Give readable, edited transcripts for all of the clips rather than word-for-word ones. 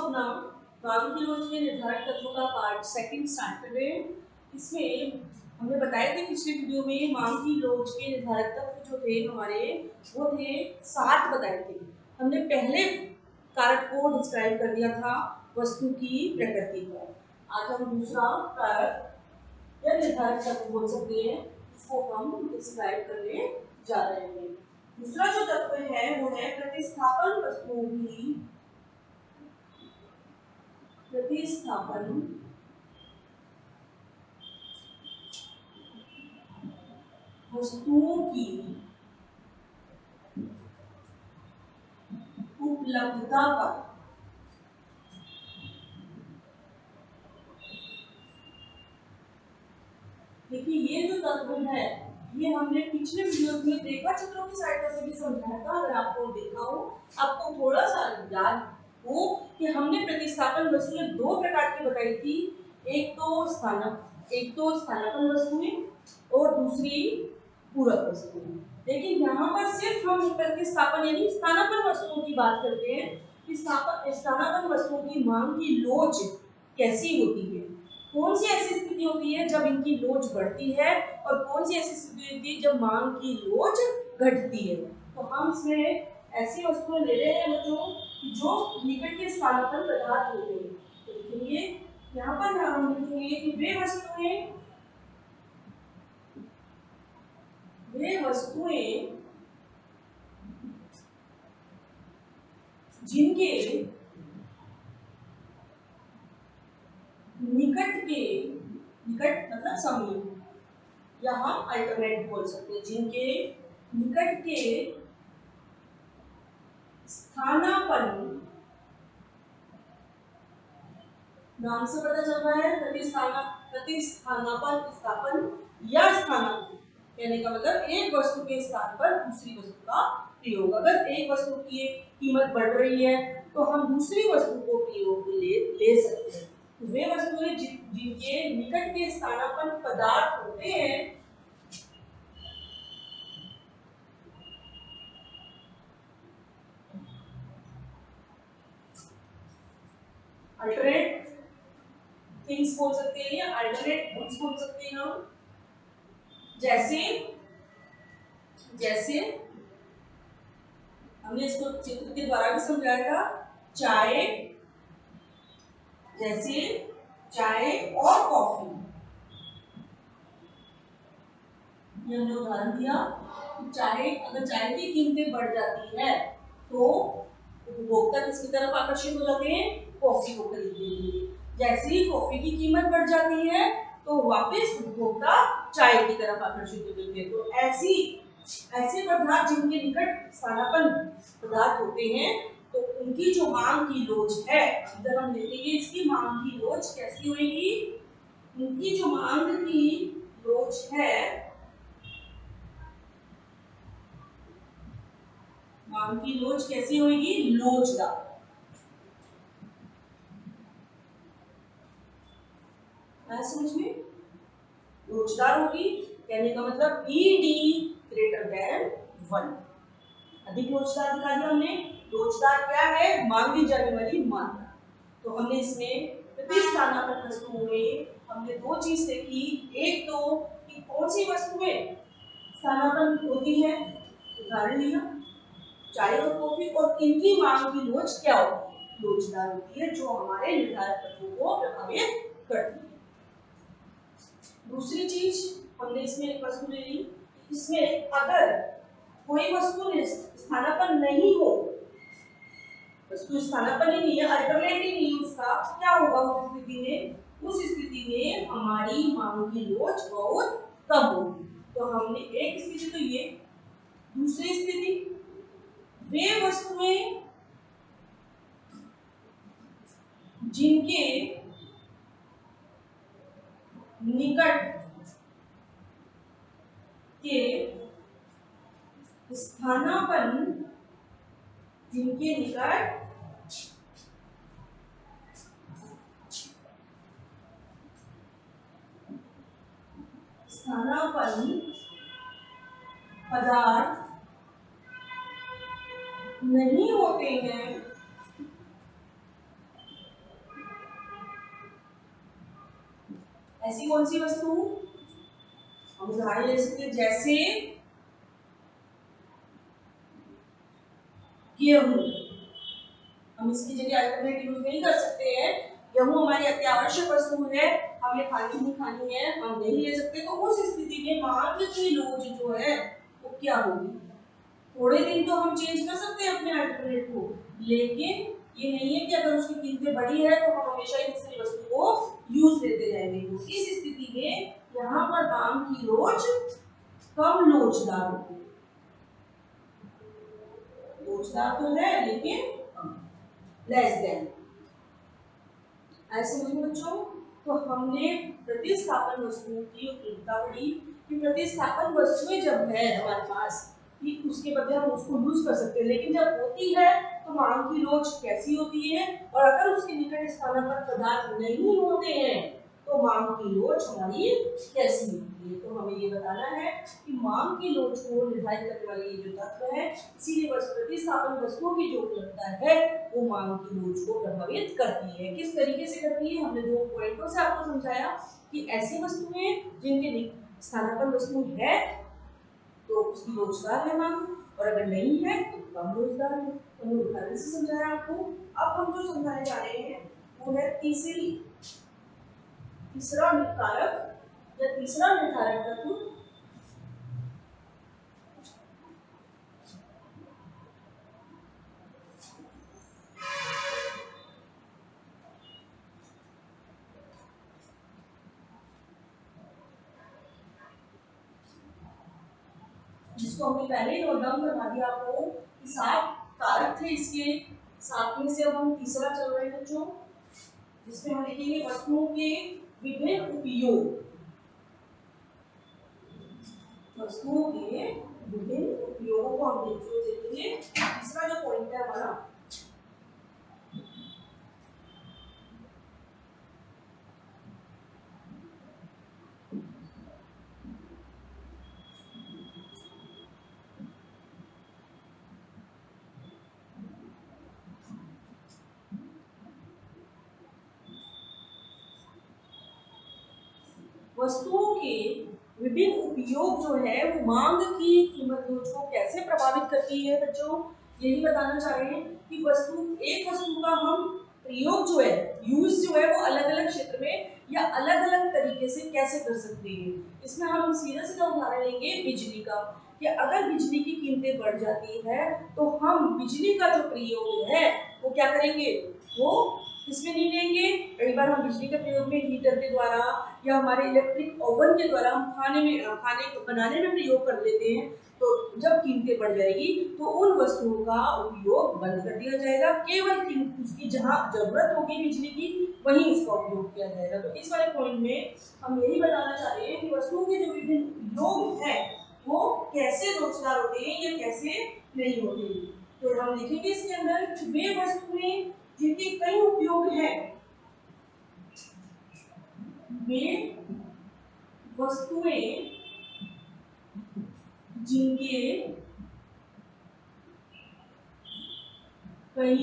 अपना मांग की लोच के निर्धारक तत्वों का पार्ट सेकंड स्टार्ट कर रहे हैं। इसमें हमने बताया था पिछले वीडियो में मांग की लोच के निर्धारक तत्व जो थे हमारे वो थे 7 बताए थे। हमने पहले कारक को डिस्क्राइब कर दिया था वस्तु की प्रकृति का। आज हम दूसरा कारक या निर्धारक तत्व बोल सकते हैं इसको हम डिस्क्राइब करने जा रहे हैं। दूसरा जो तत्व है वो है प्रतिस्थापन वस्तुओं की उपलब्धता का देखिए ये जो तत्व है ये हमने पिछले वीडियो में रेखा चित्रों की सहायता से भी समझाया था। अगर आपको देखा हो आपको थोड़ा सा याद हो कि हमने प्रतिस्थापन वस्तुएं 2 प्रकार की बताई थी। एक तो स्थानापन्न वस्तुएं और दूसरी पूरक वस्तुएं। लेकिन यहाँ पर सिर्फ हम प्रतिस्थापन यानी स्थानापन्न वस्तुओं की बात करते हैं कि स्थानापन्न वस्तुओं की मांग की लोच कैसी होती है, कौन सी ऐसी स्थिति होती है जब इनकी लोच बढ़ती है और कौन सी ऐसी स्थिति होती है जब मांग की लोच घटती है। तो हम इसमें ऐसी वस्तुएं ले रहे हैं बच्चों जो निकट के स्थानापन्न पदार्थ होते हैं। तो लिखेंगे यहाँ पर हम लिखेंगे कि वे वस्तुएं जिनके निकट मतलब समीप या हम अल्टरनेट बोल सकते हैं, जिनके निकट के स्थानापन्न नाम से पता चल रहा है प्रतिस्थापन या स्थानापन्न कहने का मतलब एक वस्तु के स्थान पर दूसरी वस्तु का प्रयोग। अगर एक वस्तु की कीमत बढ़ रही है तो हम दूसरी वस्तु को प्रयोग में ले सकते हैं। वे वस्तुएं जिनके निकट के स्थानापन्न पदार्थ होते हैं अल्टरनेट थिंग्स बोल सकते हैं या अल्टरनेट गुड्स बोल सकते हैं हम। जैसे हमने इसको चित्र के द्वारा भी समझाया था। चाय और कॉफी, ये हमने उदाहरण दिया। अगर चाय की कीमतें बढ़ जाती है तो उपभोक्ता किसकी तरफ आकर्षित हो जाते हैं, कॉफी को खरीदने के लिए। जैसे ही कॉफी की कीमत बढ़ जाती है तो वापस उपभोक्ता चाय की तरफ आकर्षित हो जाते हैं। तो ऐसे पदार्थ जिनके निकट स्थानापन्न पदार्थ होते हैं तो उनकी जो मांग की लोच है, अगर हम देखेंगे इसकी मांग की लोच कैसी होगी। उनकी जो मांग की लोच है, मांग की लोच कैसी होगी, लोचदार। समझ में लोचदार होगी कहने का मतलब ED ग्रेटर देन 1, अधिक लोचदार दिखा दिया हमने। लोचदार क्या है, मांगी जाने वाली मात्रा। तो हमने इसमें प्रतिस्थानापन्न वस्तुओं में हमने 2 चीज देखी। एक तो कि कौन सी वस्तुएं स्थानापन्न होती है, उदाहरण लिया चाय और कॉफी, और इनकी मांग की लोच क्या होती है, लोचदार होती है, जो हमारे निर्धारक तत्वों को प्रभावित करती है। दूसरी चीज हमने इसमें एक वस्तु ले ली, इसमें अगर कोई वस्तु स्थानापन्न नहीं हो, वस्तु स्थानापन्न ही नहीं है, अल्टरनेट ही नहीं उसका, क्या होगा उस स्थिति में, हमारी मांग की लोच बहुत कम होगी। तो हमने एक स्थिति तो ये, दूसरी स्थिति वे वस्तुएं जिनके निकट के स्थानापन्न पदार्थ नहीं होते हैं ऐसी कौन सी वस्तु, हम उदाहरण ले सकते हैं जैसे गेहूं, हम इसकी जगह अल्टरनेट यूज नहीं कर सकते हैं। गेहूं हमारी अति आवश्यक वस्तु है, हमें खानी नहीं खानी है, हम नहीं ले सकते, तो उस स्थिति में मांग की लोच जो है वो क्या होगी। थोड़े दिन तो हम चेंज कर सकते हैं अपने अल्टरनेट को, लेकिन ये नहीं है कि अगर उसकी कीमतें बढ़ी है तो हम हमेशा ही दूसरी वस्तु को यूज लेते जाएंगे। तो इस स्थिति में यहाँ पर मांग की लोच कम लोचदार होती है, लोचदार तो है लेकिन लेस देन। ऐसे समझो बच्चों, तो हमने प्रतिस्थापन वस्तुओं की उपयोगिता पढ़ी कि प्रतिस्थापन वस्तुएं जब है हमारे पास कि उसके बदले हम उसको यूज कर सकते हैं, लेकिन जब होती है तो मांग की लोच कैसी होती है, और अगर उसके निकट स्थान पर पदार्थ नहीं होते हैं तो मांग की लोच हमारी कैसी होती है। तो हमें ये बताना है कि मांग की लोच को निर्धारित करने वाले ये जो तत्व है, इसीलिए प्रतिस्थापन वस्तुओं की जो उपलब्धता है वो मांग की लोच को प्रभावित करती है। किस तरीके से करती है, हमने 2 पॉइंटों से आपको समझाया कि ऐसी वस्तुएं जिनके स्थानापन्न वस्तु है तो उसकी लोचदार है मांग, और अगर नहीं है तो कम लोचदार है। तो हमने उदाहरण से समझाया आपको। अब हम जो समझाने जा रहे हैं वो है तीसरा कारक या तीसरा निर्धारक तत्व, जिसको हमने पहले ही नोट डाउन करवा दिया आपको कि 7 कारक थे, इसके 7 में से अब हम तीसरा चल रहे हैं बच्चों, जिसमें हम लिखेंगे वस्तुओं के विभिन्न उपयोग। वस्तुओं के विभिन्न उपयोगों को हम देखेंगे। तीसरा जो पॉइंट है हमारा, वस्तुओं के विभिन्न उपयोग जो है वो मांग की कीमत को कैसे प्रभावित करती है बच्चों, यही बताना चाह रहे हैं कि एक वस्तु का हम प्रयोग जो है, यूज जो है वो अलग अलग क्षेत्र में या अलग अलग तरीके से कैसे कर सकते हैं। इसमें हम सीधा सीधा उदाहरण लेंगे बिजली का, कि अगर बिजली की कीमतें बढ़ जाती है तो हम बिजली का जो प्रयोग है वो क्या करेंगे, वो इसमें नहीं लेंगे। कई बार हम बिजली के प्रयोग में हीटर के द्वारा या हमारे इलेक्ट्रिक ओवन के द्वारा हम खाने को बनाने में प्रयोग कर लेते हैं, तो जब कीमतें बढ़ जाएगी तो उन वस्तुओं का उपयोग बंद कर दिया जाएगा, केवल उसकी जहां जरूरत होगी बिजली की वहीं इसका उपयोग किया जाएगा। तो इस वाले पॉइंट में हम यही बताना चाह रहे हैं कि वस्तुओं के जो विभिन्न उपयोग हैं वो कैसे रोजगार होते हैं या कैसे नहीं होते। तो हम लिखेंगे इसके अंदर वे वस्तुएं जिनके कई उपयोग हैं, वे वस्तुएं जिनके कई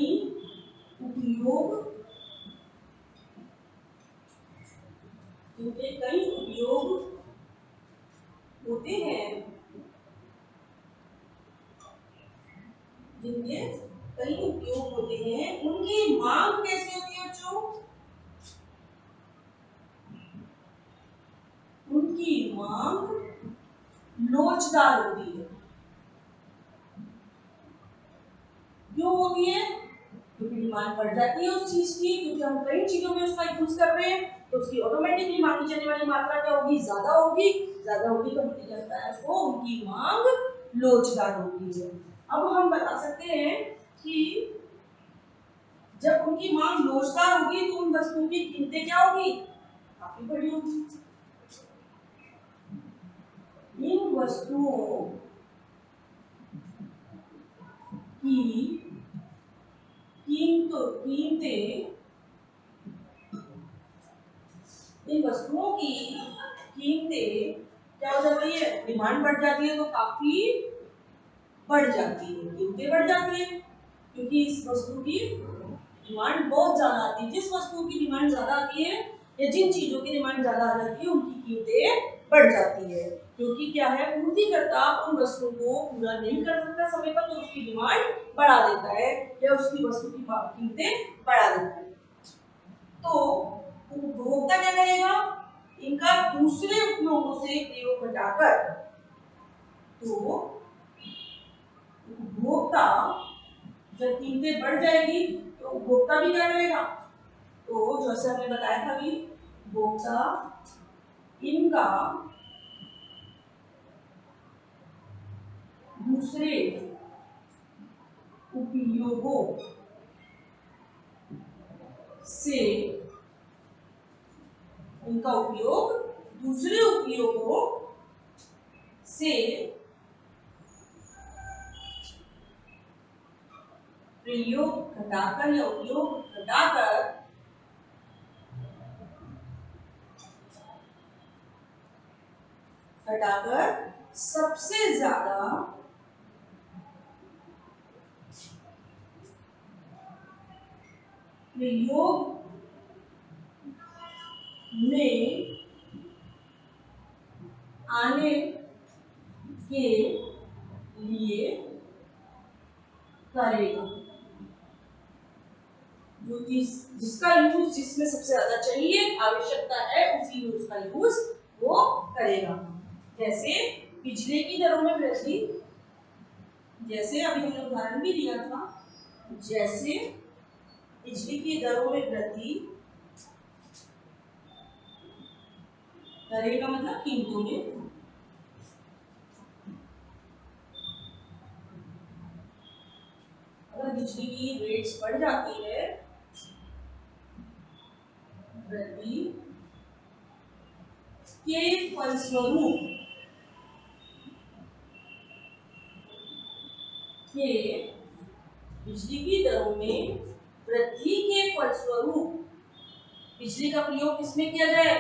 उपयोग होते हैं, जिनके कई उपयोग होते हैं, उनकी मांग कैसी होती है बच्चों, उनकी मांग लोचदार होती है। क्यों होती है, क्योंकि डिमांड बढ़ जाती है उस चीज की, क्योंकि हम कई चीजों में उसका यूज कर रहे हैं, तो उसकी ऑटोमेटिकली मांगी जाने वाली मात्रा क्या होगी, ज्यादा होगी। ज्यादा होगी तो मुझे लगता है उसको उनकी मांग लोचदार होती है। अब हम बता सकते हैं कि जब उनकी मांग लोचदार होगी तो उन वस्तुओं की कीमतें क्या होगी, काफी बड़ी होगी। इन वस्तुओं की कीमतें, इन वस्तुओं की कीमतें क्या हो जाती है, डिमांड बढ़ जाती है तो काफी बढ़ जाती है, कीमतें बढ़ जाती है, क्योंकि इस वस्तु की डिमांड बहुत ज्यादा आती है। जिस वस्तु की डिमांड ज्यादा आती है या जिन चीजों की डिमांड ज्यादा आ जाती है उनकी कीमतें बढ़ जाती है, क्योंकि क्या है, पूर्तिकर्ता उन वस्तुओं को पूरा नहीं कर सकता समय पर, तो उसकी डिमांड बढ़ा देता है या उसकी वस्तु की कीमतें बढ़ा देता है। तो उपभोक्ता क्या करेगा, इनका दूसरे उपयोगों से प्रयोग घटाकर, तो उपभोक्ता जब कीमतें बढ़ जाएगी तो उपभोक्ता भी क्या करेगा, तो जैसे हमने बताया था कि उपभोक्ता इनका दूसरे उपयोगों से, इनका उपयोग दूसरे उपयोगों से प्रयोग घटाकर या उपयोग घटाकर सबसे ज्यादा प्रयोग में आने के लिए करेगा। जो जिसका यूज जिसमें सबसे ज्यादा चाहिए, आवश्यकता है, उसी यूज का यूज वो करेगा। जैसे बिजली की दरों में वृद्धि, जैसे अभी हमने उदाहरण भी दिया था, जैसे बिजली की दरों में वृद्धि करेगा, मतलब कीमतों में, अगर बिजली की रेट्स बढ़ जाती है, वृद्धि के फलस्वरूप के बिजली की दरों में वृद्धि के फलस्वरूप बिजली का प्रयोग किसमें किया जाए,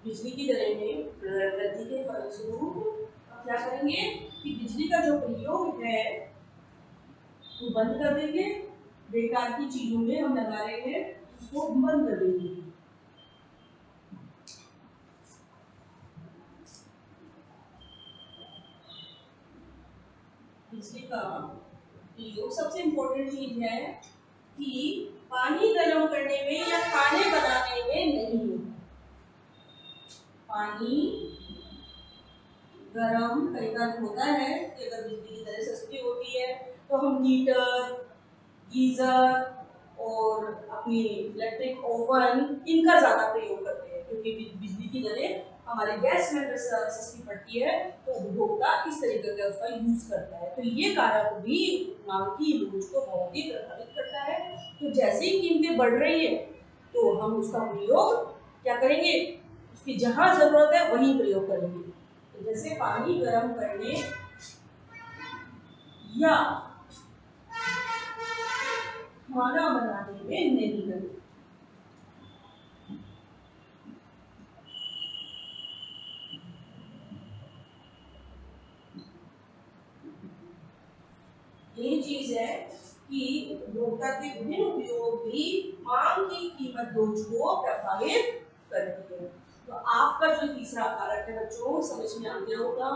बिजली की दरें में वृद्धि के फलस्वरूप क्या करेंगे कि बिजली का जो प्रयोग है वो बंद कर देंगे, बेकार की चीजों में हम लगा रहे हैं उसको बंद कर देंगे। बिजली का प्रयोग सबसे इम्पोर्टेंट चीज है कि पानी गर्म करने में या खाने बनाने में नहीं। पानी गर्म कई बार होता है कि अगर बिजली की दरें सस्ती होती है तो हम हीटर, गीजर और अपनी इलेक्ट्रिक ओवन इनका ज्यादा प्रयोग करते हैं, क्योंकि बिजली की दरें हमारे गैस में सस्ती पड़ती है, तो उपभोक्ता इस तरीके का उसका यूज करता है। तो ये कारक भी मांग की यूज को बहुत ही प्रभावित करता है। तो जैसे ही कीमतें बढ़ रही है तो हम उसका प्रयोग क्या करेंगे, उसकी जहां जरूरत है वहीं प्रयोग करेंगे। तो जैसे पानी गर्म करने या खाना बनाने में नहीं करें। ये चीज है कि उपभोक्ता के विभिन्न उपयोग भी मांग की कीमत दोष को प्रभावित करती है। तो आपका जो तीसरा कारक है बच्चों, समझ में आ गया होगा।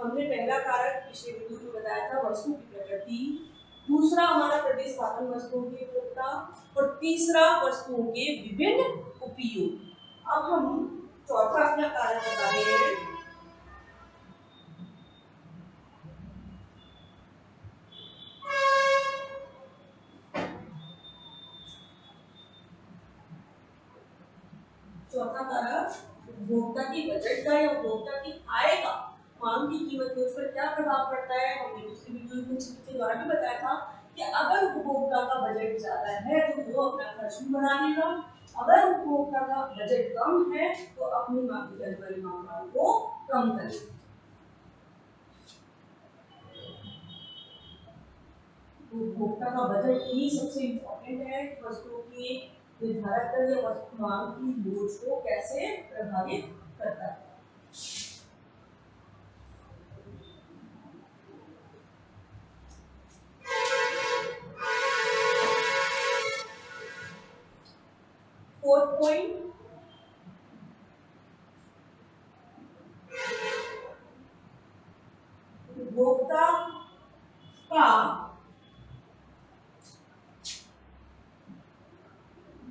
हमने पहला कारक पिछले वीडियो में बताया था, वस्तु की प्रकृति, दूसरा हमारा प्रतिस्थापन वस्तुओं की उपयोगिता, और तीसरा वस्तुओं के विभिन्न उपयोग। अब हम चौथा अपना कारक बता रहे हैं, चौथा कारक उपभोक्ता की बजट का या उपभोक्ता की आय का मांग की कीमत में उस पर क्या प्रभाव पड़ता है। हमने पिछले वीडियो में के द्वारा भी बताया था कि अगर उपभोक्ता का बजट ज्यादा है तो वो अपना खर्च भी बढ़ा देगा, अगर उपभोक्ता का बजट कम है तो अपनी मात्रा को कम करेगा। उपभोक्ता का बजट ही सबसे इम्पोर्टेंट है, वस्तुओं की निर्धारित करके वस्तु मांग की बोझ को कैसे प्रभावित करता है। पॉइंट, उपभोक्ता का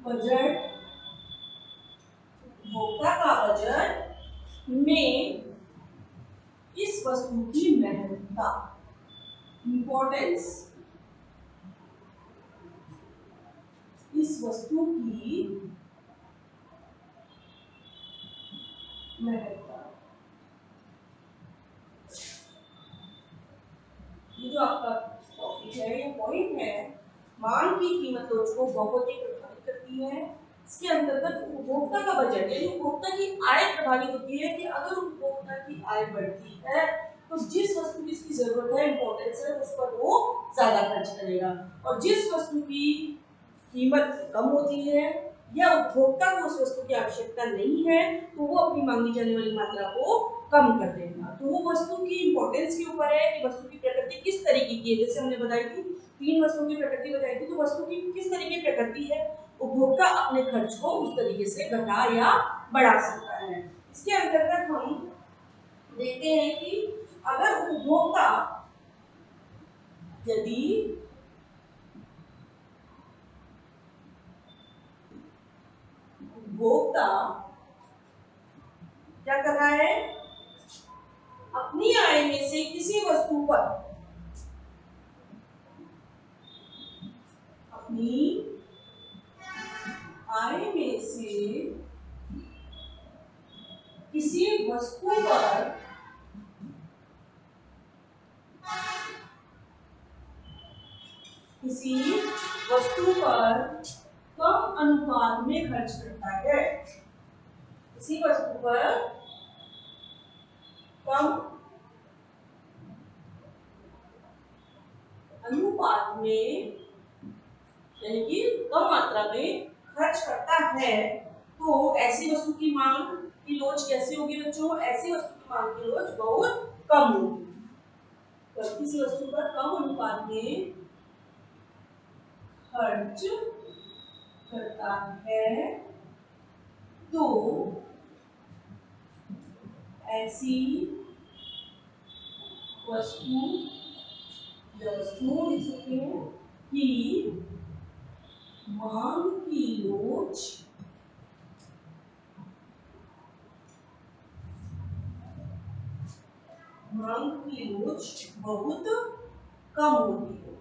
बजट, उपभोक्ता का बजट में इस वस्तु की महत्ता, इंपॉर्टेंस, इस वस्तु की महत्ता। ये जो आपका टॉपिक है, ये पॉइंट है, मांग की कीमत लोच को बहुत ही प्रभावित करती है। इसके अंतर्गत उपभोक्ता का बजट यानी उपभोक्ता की आय प्रभावित होती है कि अगर उपभोक्ता की आय बढ़ती है तो जिस वस्तु की इसकी जरूरत है, इंपॉर्टेंस है, उस पर वो ज्यादा खर्च करेगा, और जिस वस्तु की कीमत कम होती है या उपभोक्ता को उस वस्तु की आवश्यकता नहीं है तो वो अपनी मांगी जाने वाली मात्रा को कम कर देगा। तो वो वस्तु की इंपॉर्टेंस के ऊपर है कि वस्तु की प्रकृति किस तरीके की है। जैसे हमने बताई थी, 3 वस्तुओं की प्रकृति बताई थी, तो वस्तु की किस तरीके की प्रकृति है, उपभोक्ता अपने खर्च को उस तरीके से घटा या बढ़ा सकता है। इसके अंतर्गत हम देखते हैं कि अगर उपभोक्ता यदि उपभोक्ता क्या कर रहा है, अपनी आय में से किसी वस्तु पर, अपनी आय में से किसी वस्तु पर कम अनुपात में खर्च करता है, किसी वस्तु पर कम अनुपात में यानी कि कम मात्रा में खर्च करता है, तो ऐसी वस्तु की मांग की लोच कैसी होगी बच्चों, ऐसी वस्तु की मांग की लोच बहुत कम होगी। तो किसी वस्तु पर कम अनुपात में खर्च करता है तो ऐसी वस्तु या वस्तुओं लिख सकते हैं कि मांग की लोच बहुत कम होती है।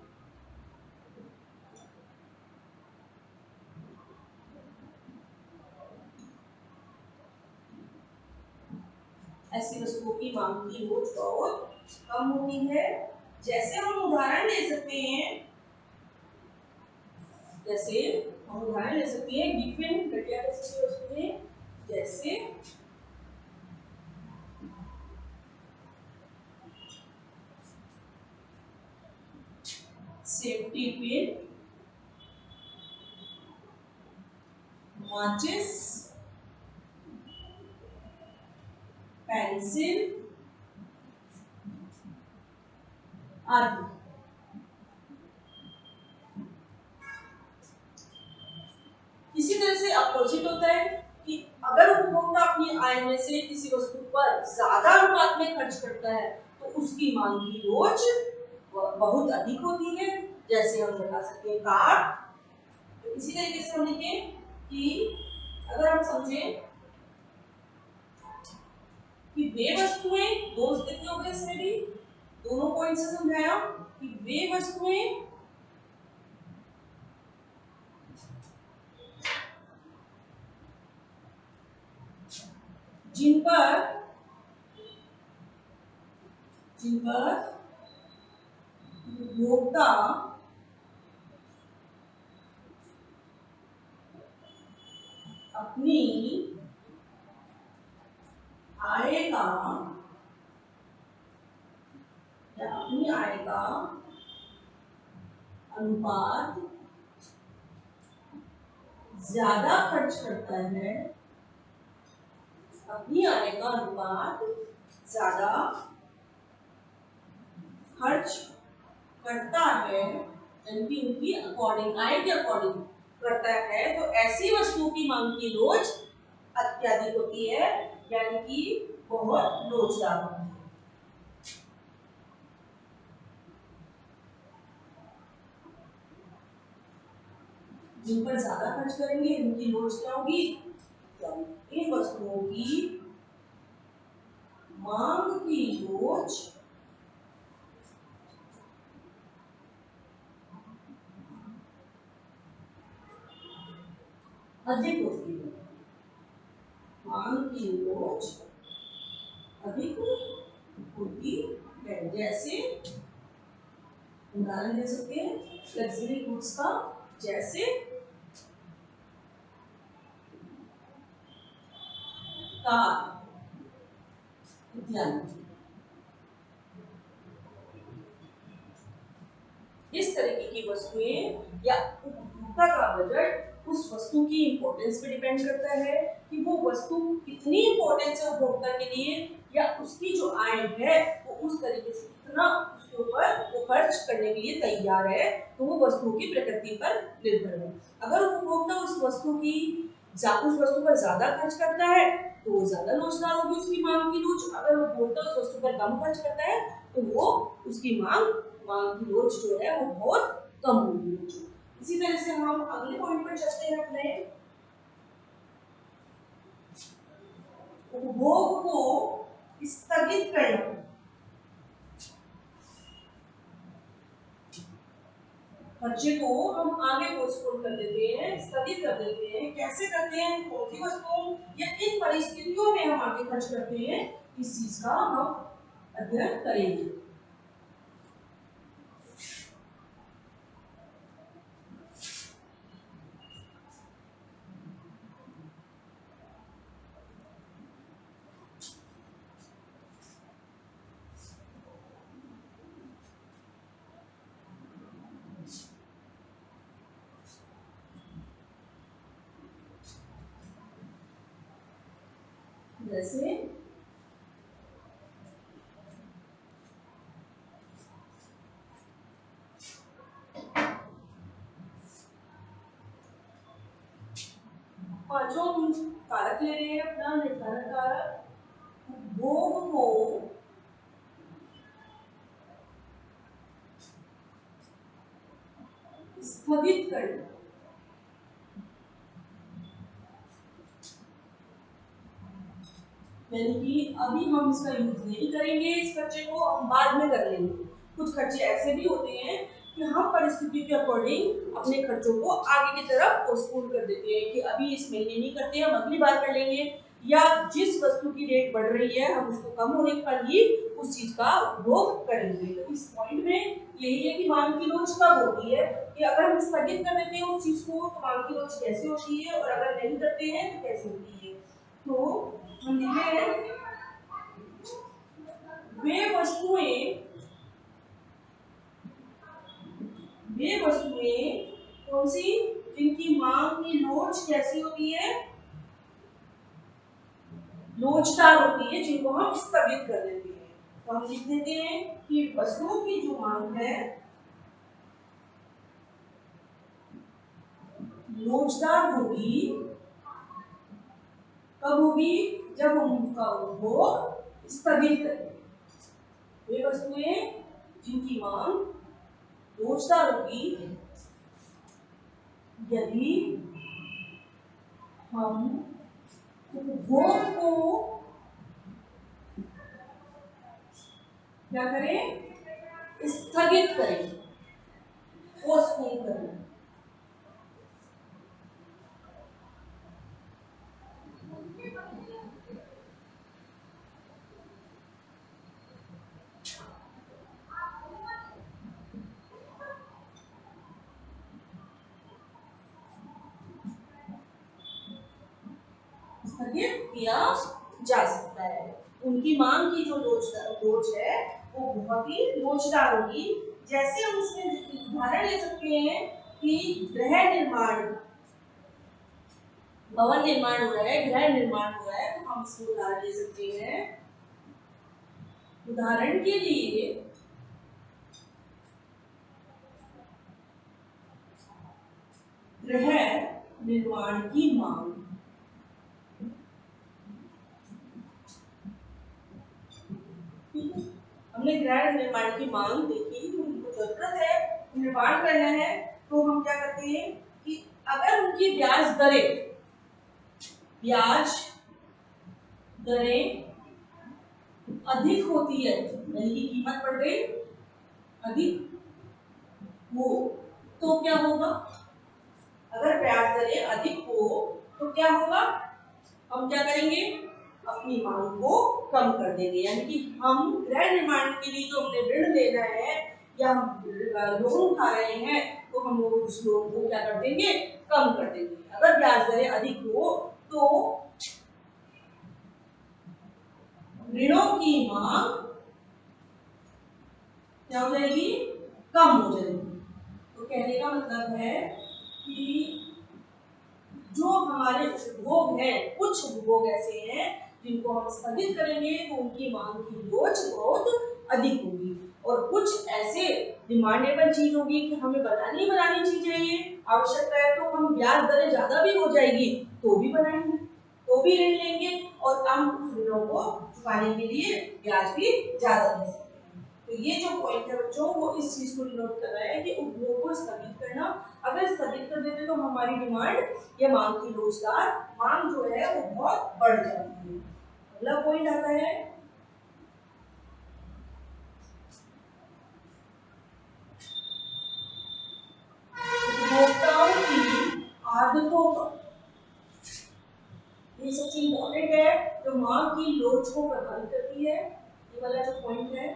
ऐसी वस्तुओं की मांग की लोच बहुत कम होती है। जैसे हम उदाहरण ले सकते हैं, डिफरेंट घटिया किस्म की वस्तुएं, जैसे सेफ्टी पिन, माचिस, पेंसिल आदि। इसी तरह से अपोजिट होता है कि अगर उपभोक्ता अपनी आय में से किसी वस्तु पर ज्यादा अनुपात में खर्च करता है तो उसकी मांग की लोच बहुत अधिक होती है। जैसे हम बता सकते हैं कार। तो इसी तरीके से हम लिखे कि अगर हम समझें कि वे वस्तुएं, दो स्थिति हो गई इसमें भी, दोनों पॉइंट से समझाया कि वे वस्तुएं जिन पर उपभोक्ता अपनी आय का अनुपात ज्यादा खर्च करता है, अपनी आय का अनुपात ज्यादा खर्च करता है, यानी कि उनकी अकॉर्डिंग, आय के अकॉर्डिंग करता है तो ऐसी वस्तु की मांग की लोच अत्यधिक होती है, यानी कि बहुत लोचदार होती है। जिन पर ज्यादा खर्च करेंगे उनकी लोच क्या होगी, इन वस्तुओं की मांग की लोच अधिक होती है। मांग की लोच अधिक होती है। जैसे उदाहरण दे सकते हैं लग्जरी गुड्स का, जैसे कार इत्यादि। इस तरीके की वस्तुएं या उपभोक्ता का बजट उस वस्तु की इंपॉर्टेंस पे डिपेंड करता है कि वो वस्तु कितनी इंपॉर्टेंस है उपभोक्ता के लिए, या उसकी जो आय है वो उस तरीके से कितना उसके ऊपर वो खर्च करने के लिए तैयार है, तो वो वस्तु की प्रकृति पर निर्भर है। अगर उपभोक्ता उस वस्तु पर ज्यादा खर्च करता है तो वो ज्यादा लोचदार होगी उसकी मांग की लोच। अगर उपभोक्ता उस वस्तु पर कम खर्च करता है तो वो उसकी मांग की लोच जो है वो बहुत कम होगी। इसी तरह से हम अगले पॉइंट पर चलते हैं अपने उपभोग को स्थगित करना। खर्चे को हम आगे पोस्टपोन कर देते हैं, स्थगित कर देते हैं। कैसे करते हैं, कौन सी वस्तुओं या किन परिस्थितियों में हम आगे खर्च करते हैं, इस चीज का हम अध्ययन करेंगे। जैसे पांचों कारक ले रहे हैं अपना निर्धारण कारक, उपभोग को स्थगित करना। यानी कि अभी हम इसका यूज नहीं करेंगे, इस खर्चे को हम बाद में कर लेंगे। कुछ खर्चे ऐसे भी होते हैं कि हम परिस्थिति के अकॉर्डिंग अपने खर्चों को आगे की तरफ पोस्टपोन कर देते हैं कि अभी इस महीने नहीं करते, हम अगली बार कर लेंगे, या जिस वस्तु की रेट बढ़ रही है हम उसको कम होने पर ही उस चीज का उपभोग करेंगे। तो इस पॉइंट में यही है कि मांग की लोच कब होती है, कि अगर हम स्थगित कर देते हैं उस चीज को तो मांग की लोच कैसे होती है, और अगर नहीं करते हैं तो कैसे होती है। तो हम लिख रहे हैं वे वस्तुएं कौन सी, जिनकी मांग की लोच कैसी होती है, लोचदार होती है, जिनको हम स्थगित कर देते हैं। तो हम लिख देते हैं कि वस्तुओं की जो मांग है लोचदार होगी, कब होगी, जब हम उसका उपभोग स्थगित करें। वे वस्तुएं जिनकी मांग लोचदार होगी यदि हम उपभोग को क्या करें, स्थगित करें, पोस्टपोन करें। स्थगित किया जा सकता है। उनकी मांग की जो लोच है वो बहुत ही लोचदार होगी। जैसे हम इसमें उदाहरण ले सकते हैं कि गृह निर्माण, भवन निर्माण हो रहा है, गृह निर्माण हो रहा है, तो हम इसमें उदाहरण ले सकते हैं। उदाहरण के लिए गृह निर्माण की मांग। ठीक है, हमने गृह निर्माण की मांग देखी, उनको जरूरत है निर्माण करना है, तो हम क्या करते हैं कि अगर उनकी ब्याज दरें अधिक होती है, यानी कि कीमत बढ़ गई अधिक हो, तो क्या होगा? अगर ब्याज दरें अधिक हो तो क्या होगा? हम क्या करेंगे? अपनी मांग को कम कर देंगे, यानी कि हम गृह निर्माण के लिए जो हमने ऋण लेना है या हम लोन उठा रहे हैं, तो हम लोग उस लोन को क्या कर देंगे? कम कर देंगे। अगर ब्याज दरें अधिक हो तो ऋणों की मांग क्या हो जाएगी? कम हो जाएगी। तो कहने का मतलब है कि जो हमारे उपभोग है, कुछ उपभोग ऐसे हैं जिनको हम स्थगित करेंगे तो उनकी मांग की लोच बहुत अधिक होगी, और कुछ ऐसे डिमांडेबल चीज होगी कि हमें बनानी चीज है, ये आवश्यकता है, तो हम ब्याज दरें ज्यादा भी हो जाएगी तो भी बनाएंगे, तो भी ऋण लेंगे, और हम उस ऋणों को चुकाने के लिए ब्याज भी ज्यादा दे सकते हैं। तो ये जो पॉइंट है बच्चों, वो इस चीज को डिनोट कर रहा है कि उपभोग को स्थगित करना। अगर स्थगित कर देते तो हमारी डिमांड या मांग की रोजगार मांग जो है वो बहुत बढ़ जाती है। अगला पॉइंट आता है उपभोक्ताओं की आदतों पर। ये सबसे इंपॉर्टेंट है, जो मांग की लोच को प्रभावित करती है। ये वाला जो पॉइंट है,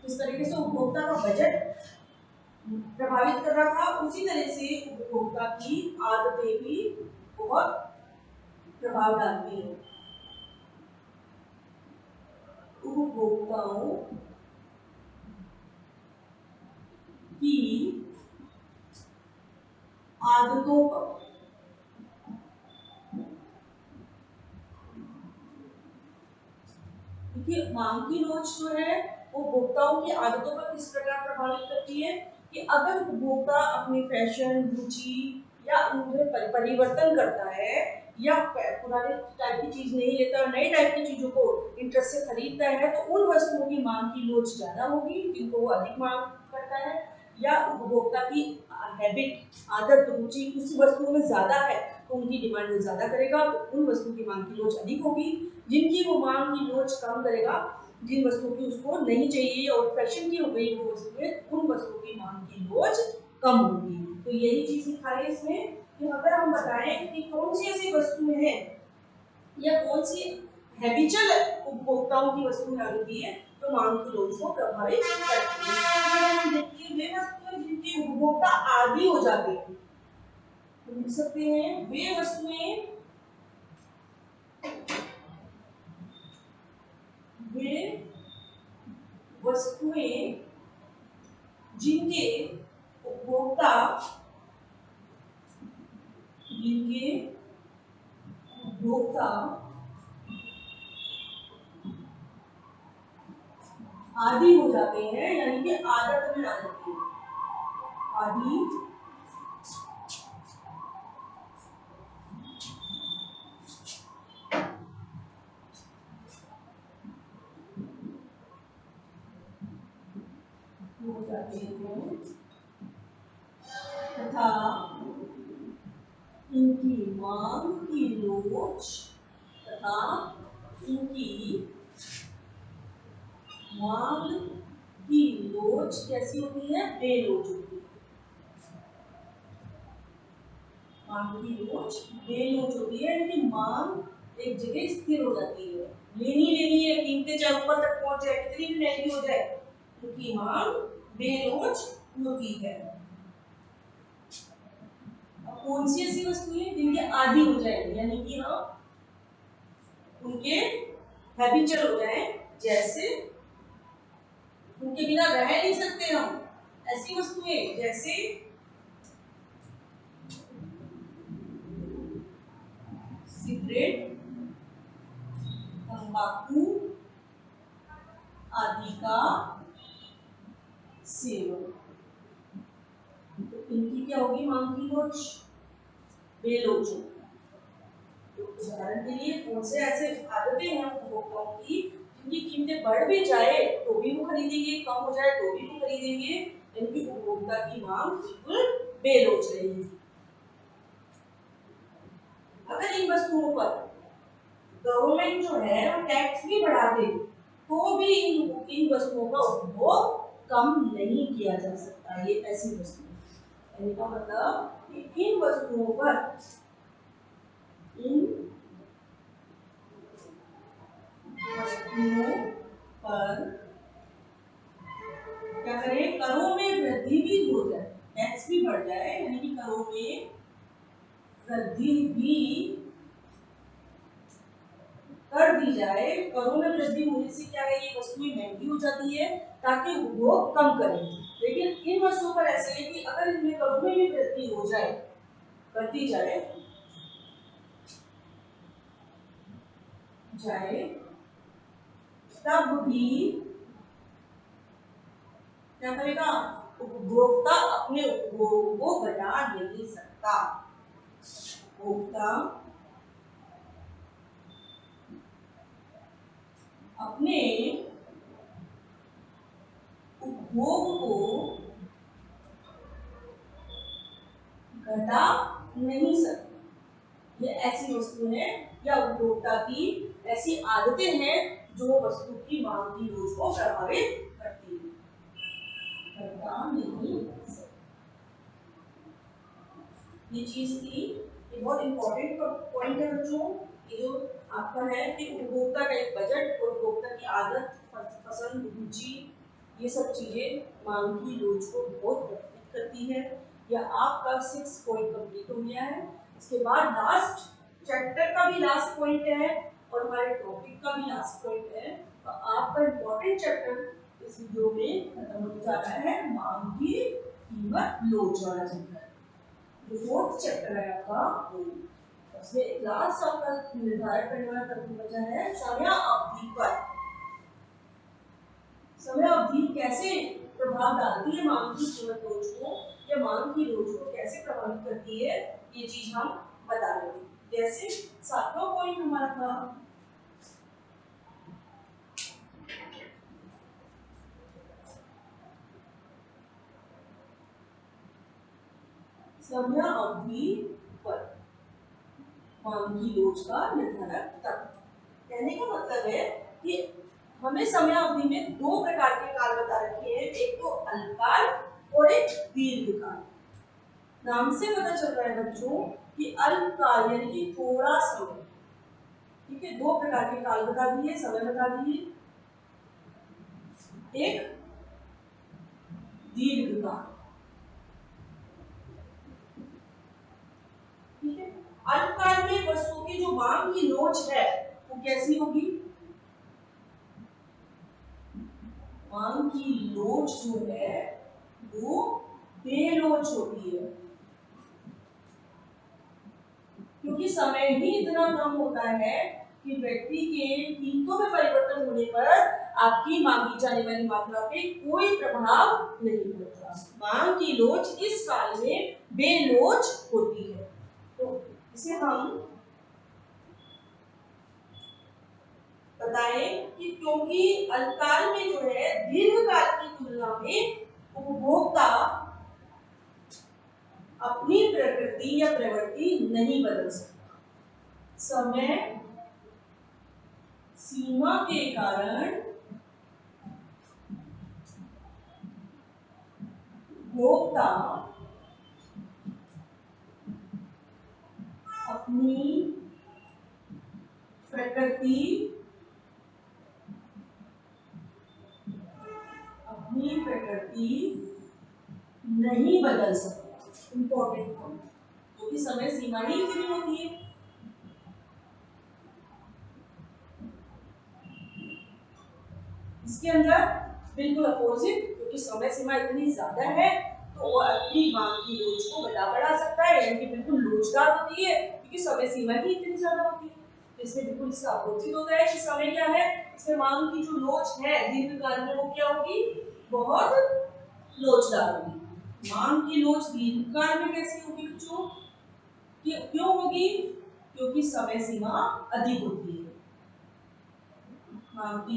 जिस तरीके से उपभोक्ता का बजट प्रभावित कर रहा था, उसी तरह से उपभोक्ता की आदतें भी बहुत प्रभाव डालती है। उपभोक्ताओं की आदतों पर। देखिए, मांग की लोच जो है वो उपभोक्ताओं की आदतों पर किस प्रकार प्रभावित करती है कि अगर उपभोक्ता अपने फैशन, रुचि या उनमें परिवर्तन करता है, या पुराने टाइप की चीज नहीं लेता और नए टाइप की चीजों को इंटरेस्ट से खरीदता है, तो उन वस्तुओं की मांग की लोच ज्यादा होगी जिनको वो अधिक मांग करता है। या उपभोक्ता की हैबिट, आदत, रुचि उस वस्तुओं में ज्यादा है तो उनकी डिमांड वो ज्यादा करेगा, तो उन वस्तुओं की मांग की लोच अधिक होगी। जिनकी वो मांग की लोच कम करेगा, जिन वस्तुओं की उसको नहीं चाहिए और फैशन की हो गई वो वस्तुएं, उन वस्तुओं की मांग की लोच कम होगी। तो यही चीज सिखा है इसमें कि अगर हम बताएं कि कौन सी ऐसी वस्तुएं हैं या कौन सी हैबिचुअल उपभोक्ताओं की वस्तुएं होती है तो मांग की लोच को प्रभावित करती है। देखिए, वे वस्तुएं जिनके उपभोक्ता आदी हो जाते हैं, लिख सकते हैं वे वस्तुएं जिनके उपभोक्ता आदी हो जाते हैं, यानी कि आदत में आ जाती है, आदी हो जाते हैं तथा इनकी मांग की लोच तथा इनकी मांग की लोच कैसी होती है? बेलोच होती है। मांग की लोच बेलोच होती है, यानी मांग एक जगह स्थिर हो जाती है, लेनी है, कीमतें चाहे ऊपर तक पहुंच जाए, कितनी भी महंगी हो जाए, उनकी मांग बेलोच होती है। अब कौन सी ऐसी वस्तुएं जिनके आदी हो जाएंगे, यानी कि हम उनके हैबिचुअल हो जाए, जैसे उनके बिना रह नहीं सकते हम, ऐसी वस्तुएं जैसे सिगरेट, तंबाकू आदि का सेवन। तो इनकी क्या होगी मांग की लोच? बेलोच होता है। तो उदाहरण के लिए कौन से ऐसे आदतें हैं उपभोक्ताओं की जिनकी कीमतें बढ़ भी जाए तो भी वो खरीदेंगे, कम हो जाए तो भी वो खरीदेंगे, इनकी उपभोक्ता की मांग बिल्कुल बेलोच रहेगी। अगर इन वस्तुओं पर गवर्नमेंट जो है वो टैक्स भी बढ़ा दे तो भी इन वस्तुओं का उपभोग कम नहीं किया जा सकता। ये ऐसी वस्तु है, का मतलब कि इन वस्तुओं पर क्या करें, करों में वृद्धि भी हो जाए, टैक्स भी बढ़ जाए, यानी कि करों में वृद्धि भी कर दी जाए। करों में वृद्धि होने से क्या है, ये वस्तुएं महंगी हो जाती है ताकि उपभोग कम करें। लेकिन इन वस्तुओं पर ऐसे है कि अगर इनमें करों में भी वृद्धि हो जाए, कर दी जाए तब भी क्या करेगा, उपभोक्ता अपने उपभोग को घटा नहीं सकता। उपभोक्ता अपने उपभोग को घटा नहीं सकता। ये ऐसी वस्तु है या उपभोक्ता की ऐसी आदतें हैं जो वस्तु की मांग की रोज को प्रभावित करती है, घटा नहीं सकता। ये चीज थी, ये बहुत इंपॉर्टेंट पॉइंट है बच्चों। ये जो आपका है कि उपभोक्ता का एक बजट और उपभोक्ता की आदत, पसंद, रुचि, ये सब चीजें मांग की रोज को बहुत प्रभावित करती है। या आपका 6 पॉइंट कंप्लीट हो गया है। इसके बाद लास्ट चैप्टर का भी लास्ट पॉइंट है और हमारे टॉपिक का भी लास्ट पॉइंट है। तो आपका इम्पोर्टेंट चैप्टर इस वीडियो में खत्म हो जाता है, मांग की कीमत लोच वाला चैप्टर। जो फोर्थ चैप्टर है आपका, उसमें लास्ट आपका निर्धारित करने वाला तत्व बचा है समय अवधि पर। समय अवधि कैसे प्रभाव डालती है मांग की कीमत रोज को, या मांग की रोज को कैसे प्रभावित करती है, ये चीज हम बता रहे हैं। जैसे 7वां पॉइंट हमारा था समय अवधि पर मांग की रोज का निर्धारक तत्व। कहने का मतलब है कि हमें समय अवधि में 2 प्रकार के काल बता रखे हैं, एक तो अल्पकाल और एक दीर्घकाल। नाम से पता चल रहा है बच्चों कि अल्पकाल यानी कि थोड़ा समय, ठीक है। 2 प्रकार के काल बता दिए, समय बता दिए, एक दीर्घकाल, ठीक है। अल्पकाल में वस्तु की जो मांग की लोच है वो कैसी होगी, मांग की लोच जो है वो बेलोच होती है, क्योंकि समय ही इतना कम होता है कि व्यक्ति के कीमतों में परिवर्तन होने पर आपकी मांगी जाने वाली मात्रा पे कोई प्रभाव नहीं पड़ता। मांग की लोच इस काल में बेलोच होती है। तो इसे हम बताएं कि क्योंकि अल्पकाल में जो है दीर्घकाल की तुलना में उपभोक्ता अपनी प्रकृति या प्रवृत्ति नहीं बदल सकता। समय सीमा के कारण उपभोक्ता अपनी प्रकृति नहीं बदल सकता। इंपॉर्टेंट पॉइंट, क्योंकि समय सीमा ही इतनी होती है। इसके अंदर बिल्कुल अपोजिट, क्योंकि समय सीमा इतनी ज्यादा है तो वो अपनी मांग की लोच को बढ़ा सकता है, यानी कि बिल्कुल लोचदार होती है, क्योंकि समय सीमा ही इतनी ज्यादा होती है। इसमें बिल्कुल इसका अपोजिट होता है कि समय क्या है, इसमें मांग की जो लोच है दीर्घकाल में वो क्या होगी, बहुत लोचदार होगी। मांग की लोच दीर्घकाल में कैसी होगी बच्चों, क्यों होगी? क्योंकि समय सीमा अधिक होती है। मांग की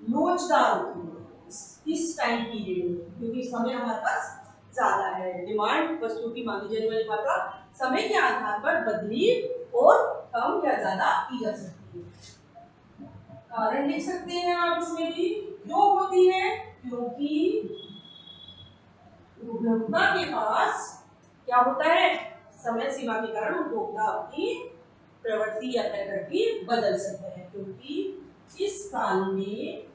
लोचदार होती है इस टाइम पीरियड में, क्योंकि समय हमारे पास ज्यादा है। डिमांड, वस्तु की मांगी जाने वाली मात्रा समय के आधार पर बदली और कम या ज्यादा की जा सकती है। कारण लिख सकते हैं आप इसमें भी, क्यों होती है? क्योंकि उपभोक्ता के पास क्या होता है? समय सीमा के कारण उपभोक्ता अपनी प्रवृत्ति या प्रकृति बदल सकते हैं, क्योंकि इस काल में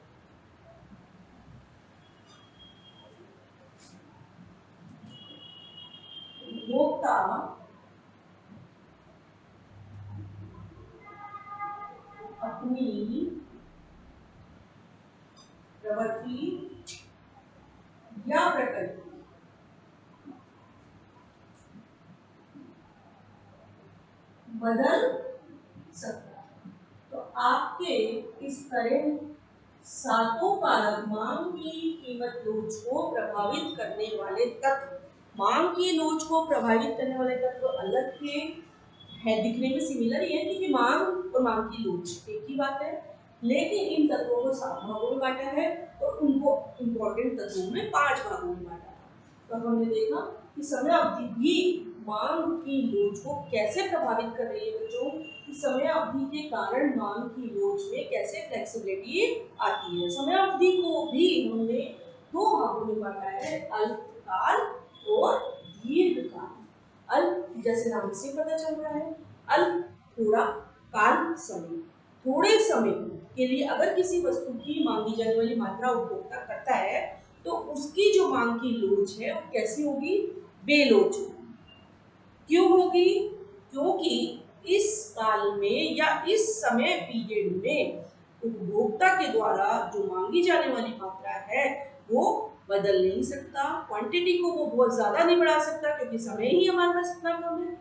उपभोक्ता अपनी प्रवृत्ति या प्रकृति बदल सकता है। तो आपके इस तरह सातों कारक मांग की कीमत लोच को प्रभावित करने वाले तत्व, मांग की लोच को प्रभावित करने वाले तत्व अलग थे, है दिखने में सिमिलर ही है, क्योंकि मांग और मांग की लोच एक ही बात है, लेकिन इन तत्वों को 7 भागों में बांटा है और उनको इंपॉर्टेंट तत्वों में 5 भागों में बांटा है। तो हमने देखा कि समय अवधि भी मांग की लोच को कैसे प्रभावित कर रही है बच्चों, कि समय अवधि के कारण मांग की लोच में कैसे फ्लेक्सिबिलिटी आती है। समय अवधि को भी हमने 2 भागों में बांटा है, अल्पकाल और दीर्घकाल। अल्प जैसे नाम से पता चल रहा है, अल्प थोड़ा, काल समय, थोड़े समय के लिए अगर किसी वस्तु की मांगी जाने वाली मात्रा उपभोक्ता करता है तो उसकी जो मांग की लोच है वो कैसी होगी? बेलोच होगी। क्यों होगी? क्योंकि इस काल में या इस समय पीरियड में उपभोक्ता के द्वारा जो मांगी जाने वाली मात्रा है वो बदल नहीं सकता, क्वांटिटी को वो बहुत ज्यादा नहीं बढ़ा सकता, क्योंकि समय ही हमारे पास इतना कम है।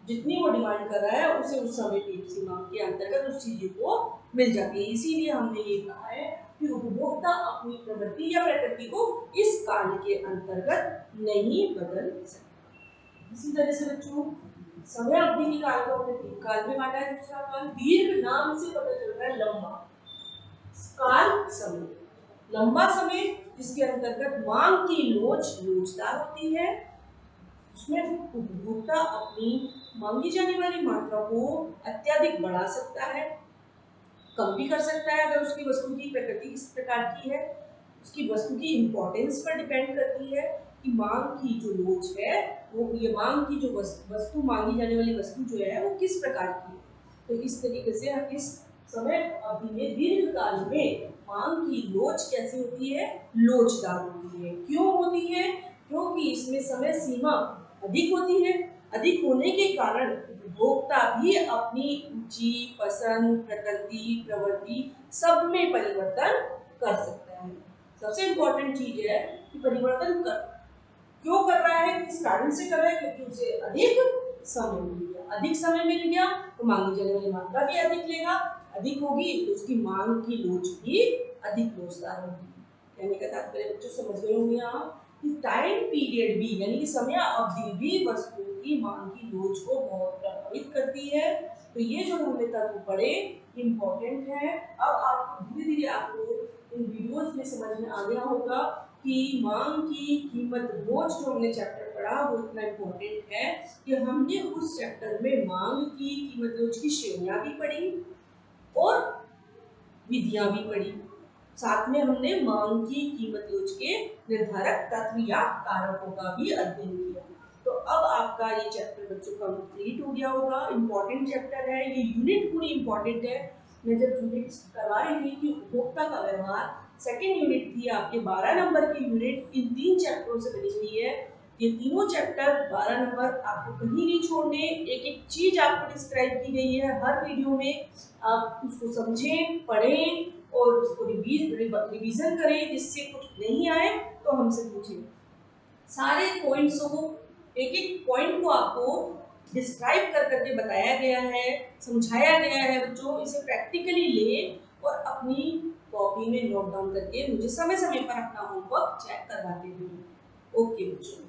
जितनी वो डिमांड कर रहा है उसे उस समय की सीमा के अंतर्गत उस चीज को मिल जाती है। इसीलिए हमने ये कहा है कि उपभोक्ता अपनी प्रवृत्ति या प्रकृति को इस काल के अंतर्गत नहीं बदल सकता। इसी तरह से बच्चों समय अवधि के काल को हमने 3 काल में बांटा है। दूसरा काल दीर्घ नाम से पता चल रहा है, लंबा काल समय, लंबा समय जिसके अंतर्गत मांग की लोचदार होती है, उसमें उपभोक्ता अपनी मांगी जाने वाली मात्रा को अत्यधिक बढ़ा सकता है, कम भी कर सकता है, अगर उसकी वस्तु की प्रकृति किस प्रकार की है, उसकी वस्तु की इंपॉर्टेंस पर डिपेंड करती है कि मांग की जो लोच है वो, ये मांग की जो वस्तु मांगी जाने वाली वस्तु जो है वो किस प्रकार की है। तो इस तरीके से हम इस समय अवधि में दीर्घ काल में मांग की लोच कैसी होती है? लोचदार होती है। क्यों होती है? क्योंकि इसमें समय सीमा अधिक होती है। अधिक होने के कारण उपभोक्ता भी अपनी रुचि, पसंद, प्रकृति, प्रवृत्ति सब में परिवर्तन कर सकता है। सबसे इम्पोर्टेंट चीज है कि परिवर्तन क्यों कर रहा है, किस कारण से कर रहा है? क्योंकि उसे अधिक समय मिल गया। अधिक समय मिल गया तो मांगी जाने वाली मात्रा भी अधिक लेगा, अधिक होगी तो उसकी मांग की लोच भी अधिक लोचदार होगी। कहने का तात्पर्य बच्चों समझ गए होंगे आप कि टाइम पीरियड भी यानी कि समय अवधि भी वस्तुओं की मांग की लोच को बहुत प्रभावित करती है। तो ये जो हमने तत्व पढ़े इम्पोर्टेंट है। अब आपको धीरे धीरे आपको इन वीडियोस में समझ में आ गया होगा कि मांग की कीमत लोच जो हमने चैप्टर पढ़ा वो इतना इम्पोर्टेंट है कि हमने उस चैप्टर में मांग की कीमत लोच की श्रेणियां भी पढ़ी और विधियां भी पढ़ी, साथ में हमने मांग की कीमत लोच के निर्धारक तत्व या कारकों का भी अध्ययन किया। तो अब आपका ये चैप्टर बच्चों कंप्लीट हो गया होगा। इम्पोर्टेंट चैप्टर है, ये यूनिट पूरी इम्पोर्टेंट है। मैं जब यूनिट करवा रही थी कि उपभोक्ता का व्यवहार, सेकेंड यूनिट थी आपके 12 नंबर की यूनिट, इन 3 चैप्टरों से बनी हुई है। ये तीनों चैप्टर 12 नंबर आपको कहीं नहीं छोड़ने, एक एक चीज आपको डिस्क्राइब की गई है हर वीडियो में। आप उसको समझें, पढ़ें और उसको रिवीजन करें, जिससे कुछ नहीं आए तो हमसे पूछें। सारे पॉइंट्स को, एक एक पॉइंट को आपको डिस्क्राइब कर करके बताया गया है, समझाया गया है बच्चों। इसे प्रैक्टिकली ले और अपनी कॉपी में नोट डाउन करके मुझे समय समय पर अपना होमवर्क चेक करवाते हुए। ओके बच्चों।